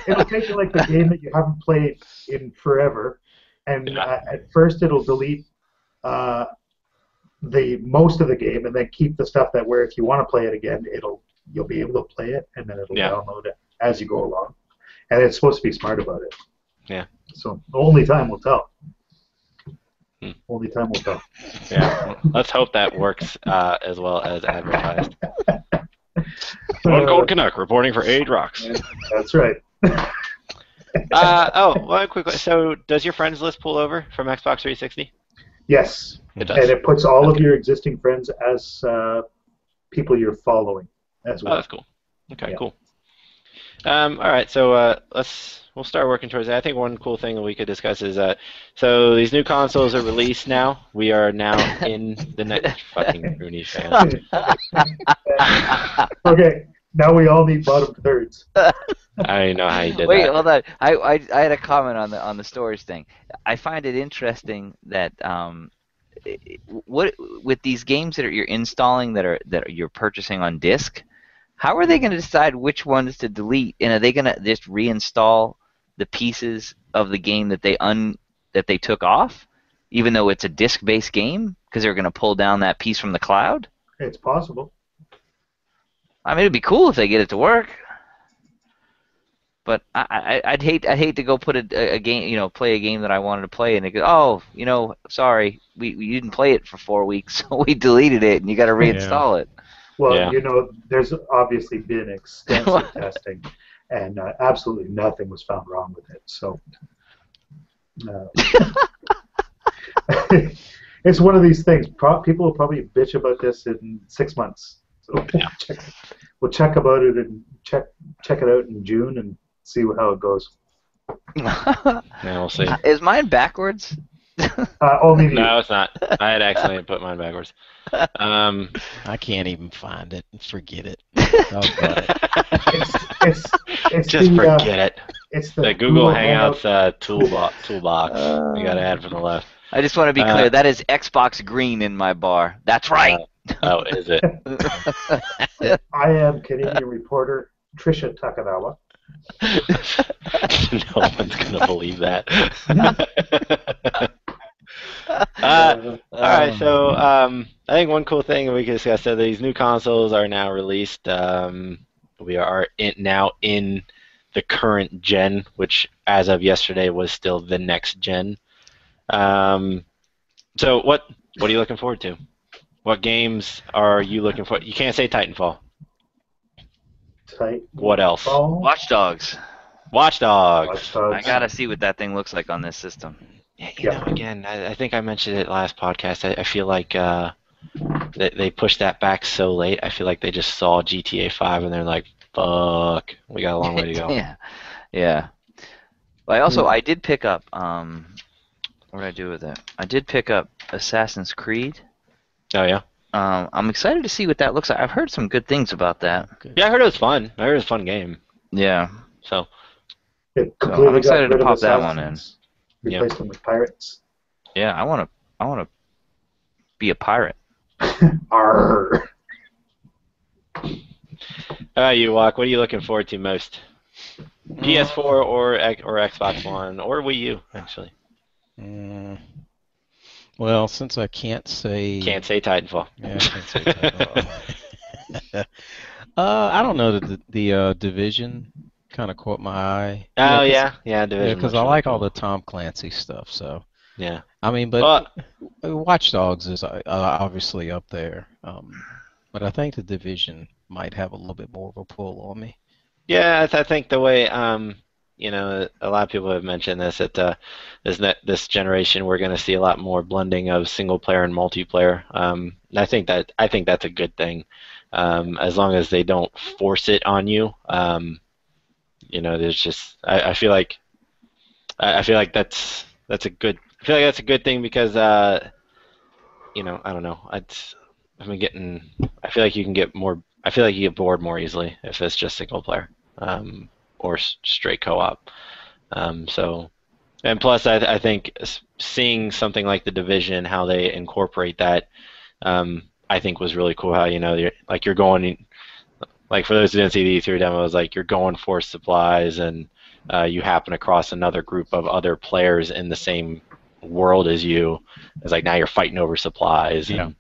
it'll take you like the game that you haven't played in forever, and at first it'll delete the most of the game, and then keep the stuff that where if you want to play it again, you'll be able to play it, and then it'll download it as you go along. And it's supposed to be smart about it. Yeah. So only time will tell. Hmm. Only time will tell. Yeah. Well, let's hope that works as well as advertised. One Gold Canuck reporting for Age Rocks. That's right. One quick. So, does your friends list pull over from Xbox 360? Yes, It does. and it puts all of Okay. your existing friends as people you're following as Oh, well. that's cool. Okay, Yeah. cool. All right, so we'll start working towards that. I think one cool thing that we could discuss is so these new consoles are released now. We are now in the next fucking Rooney fan. Okay, now we all need bottom thirds. I don't even know how you did Wait, that. hold on. I had a comment on the storage thing. I find it interesting that what with these games that you're installing that you're purchasing on disc, how are they going to decide which ones to delete? And are they going to just reinstall the pieces of the game that they took off, even though it's a disc-based game, because they're going to pull down that piece from the cloud? It's possible. I mean, it'd be cool if they get it to work. But I'd hate to go put a game, play a game that I wanted to play, and they go, oh, sorry, we didn't play it for 4 weeks, so we deleted it, and you got to reinstall it. Well, Yeah. there's obviously been extensive testing, and absolutely nothing was found wrong with it. So it's one of these things. People will probably bitch about this in 6 months. So we'll check about it and check it out in June and see how it goes. Yeah, we'll see. Is mine backwards? Only you. No, it's not. I had accidentally put mine backwards. I can't even find it. Forget it. Oh, God. It's Just forget it. It's The Google Hangouts toolbox you got to add from the left. I just want to be clear. That is Xbox Green in my bar. That's right. Oh, is it? I am Canadian reporter Trisha Takanawa. No one's gonna believe that. All right, so I think one cool thing we can discuss that these new consoles are now released. We are now in the current gen, which as of yesterday was still the next gen. So what are you looking forward to? What games are you looking for? You can't say Titanfall. What else? Watch Dogs. Watch Dogs. I gotta see what that thing looks like on this system. Yeah, you know, again, I think I mentioned it last podcast. I feel like they pushed that back so late. I feel like they just saw GTA 5 and they're like, "Fuck, we got a long way to go." Yeah. Well, I did pick up. What did I do with it? I did pick up Assassin's Creed. Oh yeah. I'm excited to see what that looks like. I've heard some good things about that. Yeah, I heard it was fun. I heard it was a fun game. Yeah. So I'm excited to pop that one in. Replace them with pirates. Yeah, I want to be a pirate. Arr. You Walk. What are you looking forward to most? PS4 or Xbox One or Wii U, actually. Well, since I can't say Titanfall. Yeah, I can't say Titanfall. I don't know. The Division kind of caught my eye. Oh yeah, Division. Because I like all the Tom Clancy stuff. So yeah. I mean, but Watch Dogs is obviously up there. But I think the Division might have a little bit more of a pull on me. Yeah, I think the way a lot of people have mentioned this that this generation we're going to see a lot more blending of single player and multiplayer. I think that's a good thing, as long as they don't force it on you. There's just I feel like that's a good thing because I don't know. I feel like you can get more. I feel like you get bored more easily if it's just single player. Or straight co-op. And plus, I think seeing something like the Division, how they incorporate that, I think was really cool. How you're going, like for those who didn't see the E3 demo, it was like you're going for supplies, and you happen across another group of other players in the same world as you. It's like now you're fighting over supplies, and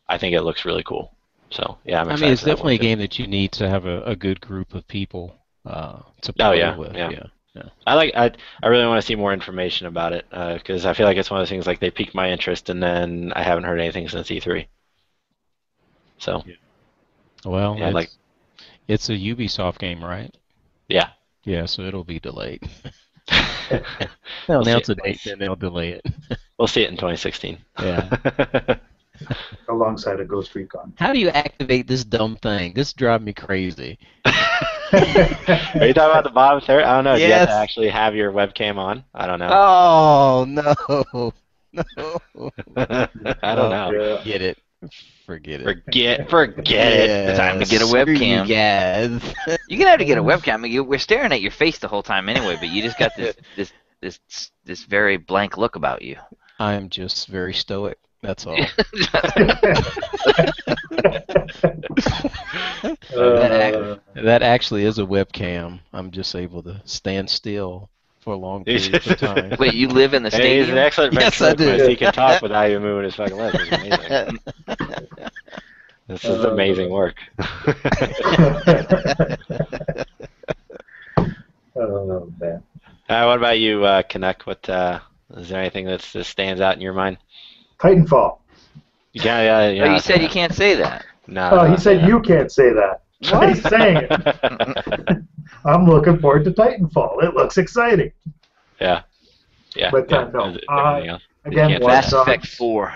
I think it looks really cool. So yeah, I'm excited. It's definitely a game that you need to have a good group of people to play with. Yeah. I really want to see more information about it because I feel like it's one of those things like they piqued my interest and then I haven't heard anything since E3. So. Well, it's a Ubisoft game, right? Yeah. Yeah, so it'll be delayed. They'll announce a date, then they'll delay it. We'll see it in 2016. Yeah. Alongside a Ghost Recon. How do you activate this dumb thing? This drives me crazy. Are you talking about the bottom third? I don't know. Do you have to Yes. actually have your webcam on? I don't know. Oh no. No. I don't know. Yeah. Forget it. Forget it. Forget it. Yeah, Time to get a screw webcam. You guys. You're gonna have to get a webcam. I mean, we're staring at your face the whole time anyway, but you just got this very blank look about you. I am just very stoic. That's all. That actually is a webcam. I'm just able to stand still for long periods of time. Wait, you live in the Hey, he's stadium? an excellent Yes, I do. ventriloquist. He can talk without even moving his fucking lips. It's amazing. This is amazing work. Oh, man. What about you, Canuck? What is there anything that stands out in your mind? Titanfall. Yeah. Oh, you said you can't say that. No. Oh, he said you can't say that. He's saying it. I'm looking forward to Titanfall. It looks exciting. Yeah. But yeah. no. Is it everything else? Again, can't Watch Mass Dogs, Effect 4.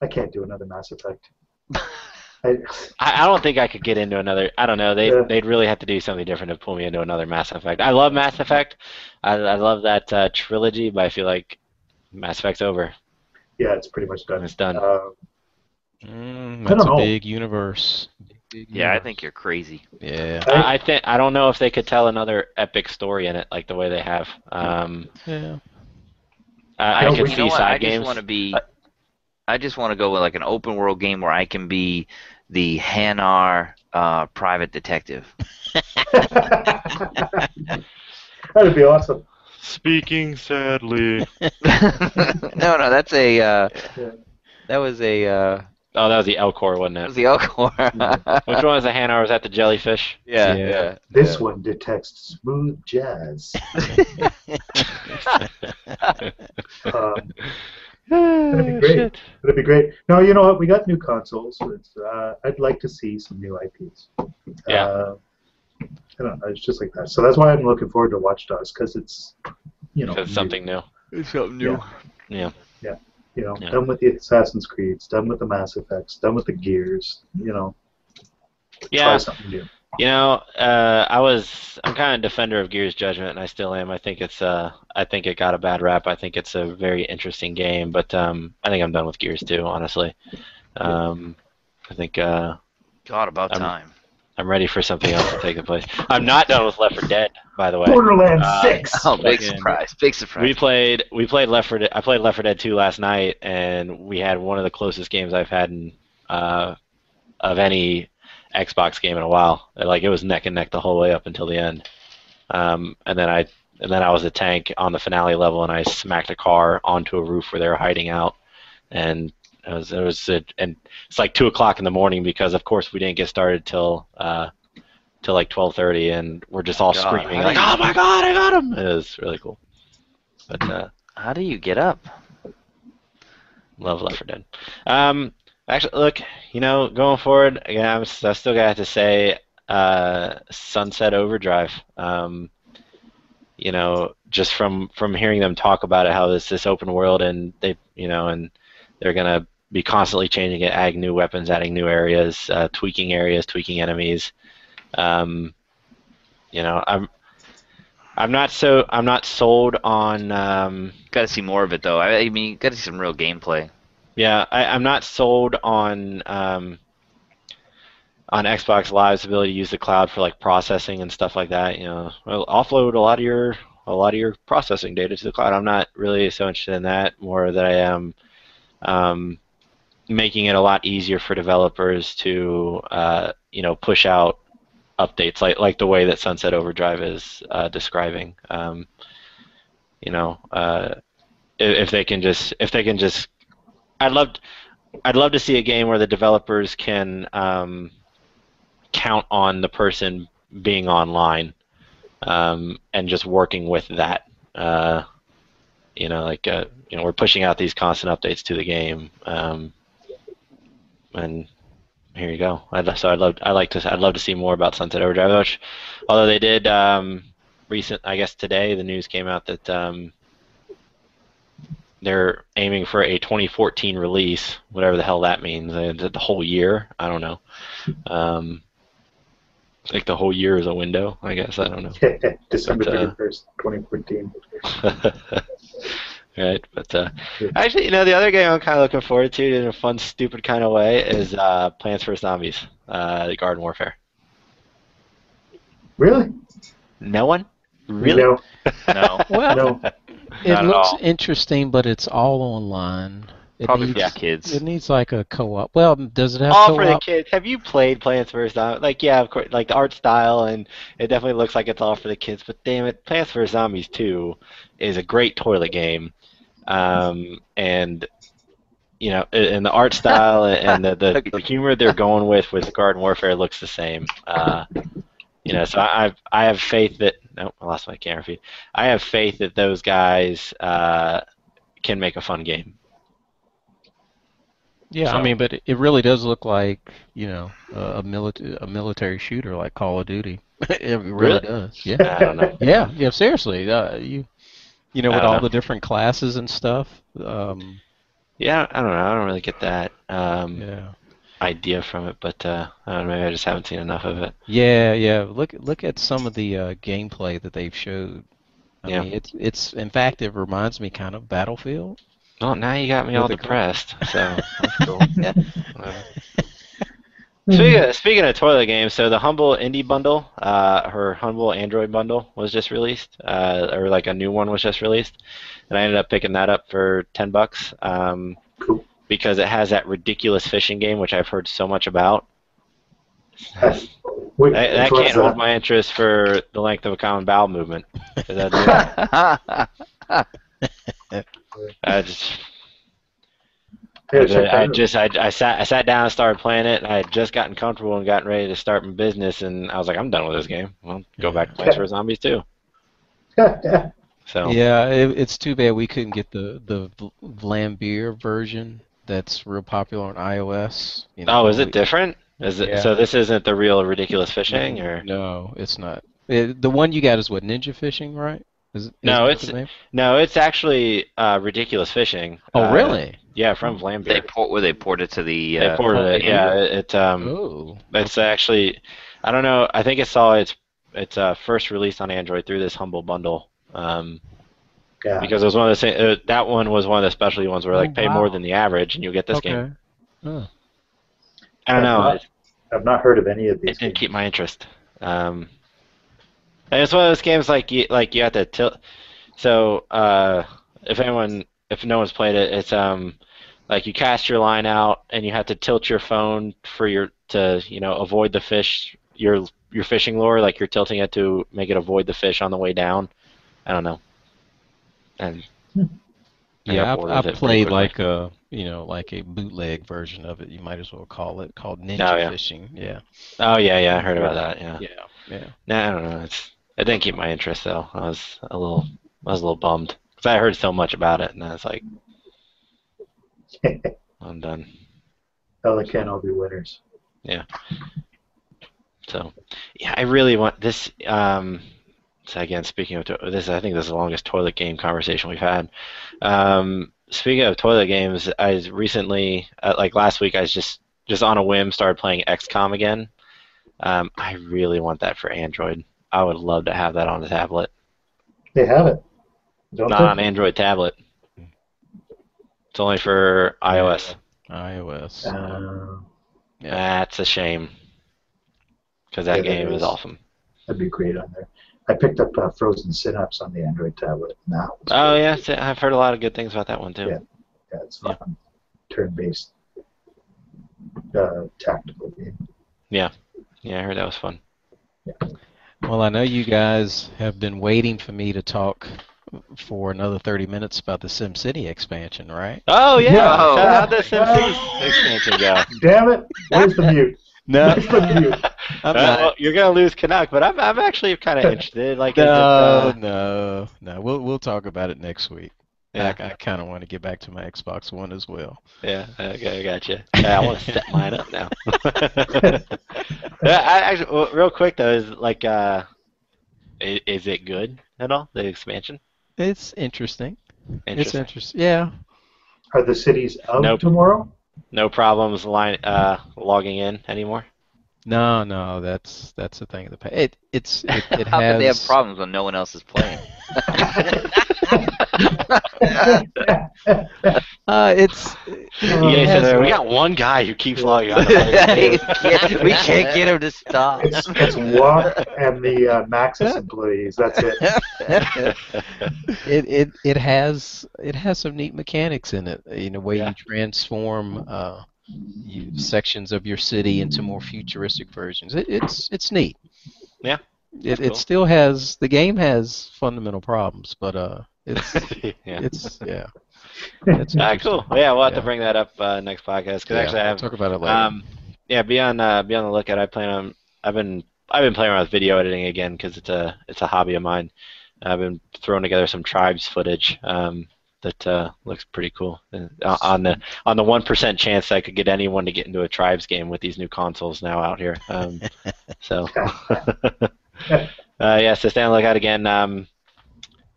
I can't do another Mass Effect. I don't think I could get into another. I don't know. They'd really have to do something different to pull me into another Mass Effect. I love Mass Effect. I love that trilogy, but I feel like Mass Effect's over. Yeah, it's pretty much done. It's done. That's a big universe. Yeah, I think you're crazy. Yeah. I don't know if they could tell another epic story in it like the way they have. Yeah. I could see side games. I just want to go with like an open world game where I can be the Hanar private detective. That'd be awesome. Speaking sadly. No, that's a. That was a. Oh, that was the Elcor, wasn't That it? was the Elcor. Which one was the Hanar? Was that the jellyfish? Yeah. This one detects smooth jazz. That'd be great. Shit. That'd be great. No, you know what? We got new consoles. I'd like to see some new IPs. Yeah. I don't know. It's just like that. So that's why I'm looking forward to Watch Dogs, because it's, It's something new. It's something new. Yeah. Yeah. Done with the Assassin's Creeds, done with the Mass Effects, done with the Gears. Try something new. I'm kind of a defender of Gears Judgment, and I still am. I think I think it got a bad rap. I think it's a very interesting game, but I think I'm done with Gears too, honestly. I think God, about time. I'm ready for something else to take the place. I'm not done with Left 4 Dead, by the way. Borderlands 6. Oh, big surprise! Big surprise. We played Left 4 Dead. I played Left 4 Dead 2 last night, and we had one of the closest games I've had of any Xbox game in a while. Like, it was neck and neck the whole way up until the end. And then I was a tank on the finale level, and I smacked a car onto a roof where they were hiding out, and and it's like 2:00 in the morning because of course we didn't get started till like 12:30, and we're just all screaming like, "Oh my God, I got him!" It was really cool. But how do you get up? love Left 4 Dead. Actually, look, going forward, again, I still got to say Sunset Overdrive. Just from hearing them talk about it, how it's this open world, and and they're gonna be constantly changing it, adding new weapons, adding new areas, tweaking enemies. I'm not sold on. Got to see more of it though. I mean, got to see some real gameplay. Yeah, I'm not sold on Xbox Live's ability to use the cloud for like processing and stuff like that. Offload a lot of your processing data to the cloud. I'm not really so interested in that. More that I am making it a lot easier for developers to push out updates like the way that Sunset Overdrive is describing. If they can just I'd love to see a game where the developers can count on the person being online and just working with that. We're pushing out these constant updates to the game, and here you go. I'd love to see more about Sunset Overdrive. Although they did I guess today the news came out that they're aiming for a 2014 release, whatever the hell that means. The whole year, I don't know. Like the whole year is a window, I guess. I don't know. December 31st, 2014. Right, but actually, the other game I'm kind of looking forward to in a fun, stupid kind of way is Plants vs. Zombies, the Garden Warfare. Really? No one? Really? No. No. Well, No. it Not at looks all. interesting, but it's all online. Probably for Yeah. kids. It needs like a co-op. Well, does it have All for the co-op? kids. Have you played Plants vs. Zombies? Like, yeah, of course. Like the art style, and it definitely looks like it's all for the kids. But damn it, Plants vs. Zombies 2 is a great toilet game, and and the art style and the humor they're going with Garden Warfare looks the same. So I have faith that I lost my camera feed. I have faith that those guys can make a fun game. Yeah, So- I mean, but it really does look like, a military shooter like Call of Duty. It really Really? does. Yeah. I don't know. Yeah, seriously. With I don't all know. the different classes and stuff. Yeah, I don't know. I don't really get that Yeah. idea from it, but I don't know. Maybe I just haven't seen enough of it. Yeah. Look at some of the gameplay that they've showed. I Yeah. mean, it's in fact it reminds me kind of Battlefield. Well, now you got me With all the depressed. So that's cool. Speaking of toilet games, so the Humble Indie bundle, her Humble Android bundle was just released, or like a new one was just released, and I ended up picking that up for $10, Cool. because it has that ridiculous fishing game, which I've heard so much about. Wait, That what's can't hold my interest for the length of a common bowel movement. 'Cause I just. Yeah, check I that out. sat down and started playing it, and I had just gotten comfortable and gotten ready to start my business, and I was like, I'm done with this game. Well, go back to Plants vs. Zombies 2. Yeah. So Yeah, it's too bad we couldn't get the Vlambeer version that's real popular on iOS. is it different? Is it Yeah. so? This isn't the real ridiculous fishing, or No, it's not. The one you got is what, Ninja Fishing, right? No, that it's the name? no, it's actually ridiculous fishing. Oh, really? Yeah, from Vlambeer. They poured it to the. They ported it. Yeah, Oh. it's actually, I don't know. I think it saw its first release on Android through this Humble bundle. Yeah. Because it was one of the that one was one of the specialty ones where Oh, pay wow. more than the average and you'll get this Okay. game. Oh. I don't know. I've not heard of any of these. It didn't keep my interest. And it's one of those games like you have to tilt. So if no one's played it, it's like you cast your line out and you have to tilt your phone to avoid the fish, your fishing lure, like you're tilting it to make it avoid the fish on the way down. I don't know. And I Yeah, got bored with I've it pretty played quickly. like a bootleg version of it. You might as well call it called Ninja yeah. Fishing. Yeah. Oh yeah, I heard about that. Yeah. Yeah. Nah, I don't know. It didn't keep my interest though. I was a little bummed because I heard so much about it, and I was like, I'm done. Oh, they can't all be winners. Yeah. So, yeah, I really want this. So again, speaking of this, I think this is the longest toilet game conversation we've had. Speaking of toilet games, I recently, like last week, I was just on a whim started playing XCOM again. I really want that for Android. I would love to have that on a tablet. They have it. Don't Not they? on Android tablet. It's only for iOS. iOS. Yeah. That's a shame. Because that Yeah, game that is is. awesome. That'd be great on there. I picked up Frozen Synapse on the Android tablet. Now. Oh yeah, I've heard a lot of good things about that one too. Yeah. Yeah, it's fun. Turn-based tactical game. Yeah, I heard that was fun. Well, I know you guys have been waiting for me to talk for another 30 minutes about the SimCity expansion, right? Oh yeah, Yeah. so how'd the SimCity expansion go? Damn it! Where's the mute? No, Where's the mute? I'm Well, not. you're gonna lose Canuck, but I'm actually kind of interested. Like, No. We'll talk about it next week. Yeah. I kind of want to get back to my Xbox One as well. Yeah, okay, I got you. Yeah, I want to set mine up now. Yeah, actually, well, real quick though, is like, is it good at all? The expansion? It's interesting. It's interesting. Yeah. Are the cities out Nope. tomorrow? No problems logging in anymore. No, that's the thing of the past. It How could they have has. problems when no one else is playing? It's EA has said, we got one guy who keeps logging on. we can't get him to stop. It's Walk and the Maxis employees. That's it. it has some neat mechanics in it. Way you transform sections of your city into more futuristic versions. It's neat. Yeah. It still has the game has fundamental problems, but it's yeah. It's cool. Well, yeah, we'll have to bring that up next podcast because actually I have we'll talk about it later. Yeah, be on the lookout. I've been playing around with video editing again because it's a hobby of mine. I've been throwing together some tribes footage that looks pretty cool. On the 1% chance I could get anyone to get into a tribes game with these new consoles now out here. So yeah, so stay on the lookout again.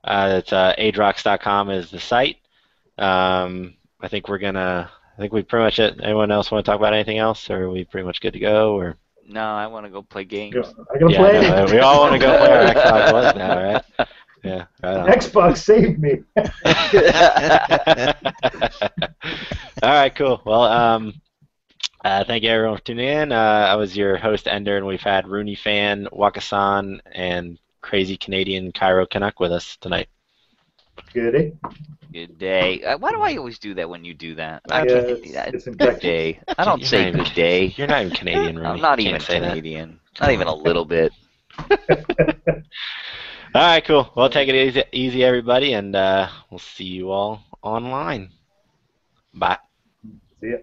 It's adrox.com is the site. I think we pretty much it. Anyone else want to talk about anything else, or are we pretty much good to go? Or no, I want to go play games. I gotta play. No, we all want to go play our Xbox One now, right? Yeah, right on. Xbox saved me. All right, cool. Well, thank you everyone for tuning in. I was your host Ender, and we've had Rooney fan, Wokisan, and crazy Canadian Kiroh Canuck with us tonight. Goody. Good day. Why do I always do that when you do that? It's Good day. I don't say good day. You're not even Canadian, Rooney. I'm not even Canadian. Not even a little bit. All right, cool. Well, take it easy, everybody, and we'll see you all online. Bye. See ya.